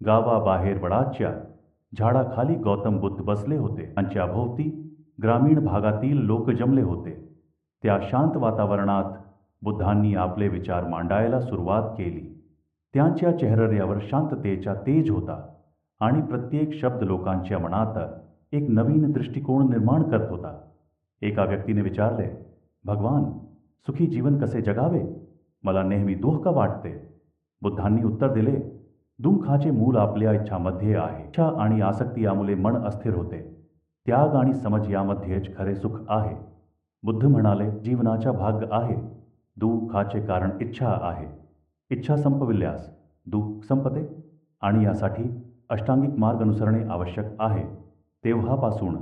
गावाबाहेर वडाच्या झाडाखाली गौतम बुद्ध बसले होते. त्यांच्या भोवती ग्रामीण भागातील लोक जमले होते. त्या शांत वातावरणात बुद्धांनी आपले विचार मांडायला सुरुवात केली. त्यांच्या चेहऱ्यावर शांततेचा तेज होता आणि प्रत्येक शब्द लोकांच्या मनात एक नवीन दृष्टिकोन निर्माण करत होता. एका व्यक्तीने विचारले, भगवान, सुखी जीवन कसे जगावे? मला नेहमी दुःख का वाटते? बुद्धांनी उत्तर दिले, दुःखाचे मूल आपल्या इच्छामध्ये आहे. इच्छा आणि आसक्ती यामुळे मन अस्थिर होते. त्याग आणि समज यामध्येच खरे सुख आहे. बुद्ध म्हणाले, जीवनाचा भाग आहे. दुःखाचे कारण इच्छा आहे. इच्छा संपविल्यास दुःख संपते आणि यासाठी अष्टांगिक मार्ग अनुसरणे आवश्यक आहे. तेव्हापासून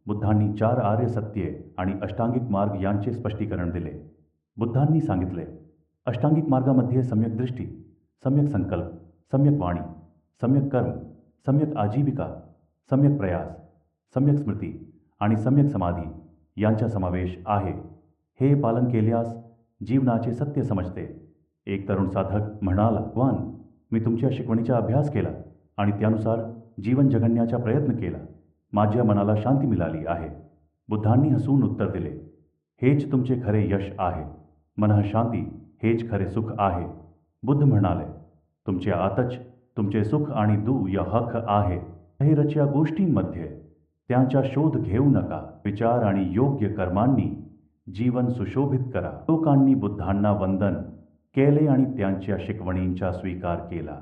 बुद्धांनी 4 आर्य सत्ये आणि अष्टांगिक मार्ग यांचे स्पष्टीकरण दिले. बुद्धांनी सांगितले, अष्टांगिक मार्गामध्ये सम्यक दृष्टी, सम्यक संकल्प, सम्यक वाणी, सम्यक कर्म, सम्यक आजीविका, सम्यक प्रयास, सम्यक स्मृती आणि सम्यक समाधी यांचा समावेश आहे. हे पालन केल्यास जीवनाचे सत्य समजते. एक तरुण साधक म्हणाला, भगवान, मी तुमच्या शिकवणीचा अभ्यास केला आणि त्यानुसार जीवन जगण्याचा प्रयत्न केला. माझ्या मनाला शांती मिळाली आहे. बुद्धांनी हसून उत्तर दिले, हेच तुमचे खरे यश आहे. मनःशांती हेच खरे सुख आहे. बुद्ध म्हणाले, तुमच्या आतच तुमचे सुख आणि या हक्क आहे. बाहेरच्या गोष्टींमध्ये त्यांचा शोध घेऊ नका. विचार आणि योग्य कर्मांनी जीवन सुशोभित करा. लोकांनी बुद्धांना वंदन केले आणि त्यांच्या शिकवणींचा स्वीकार केला.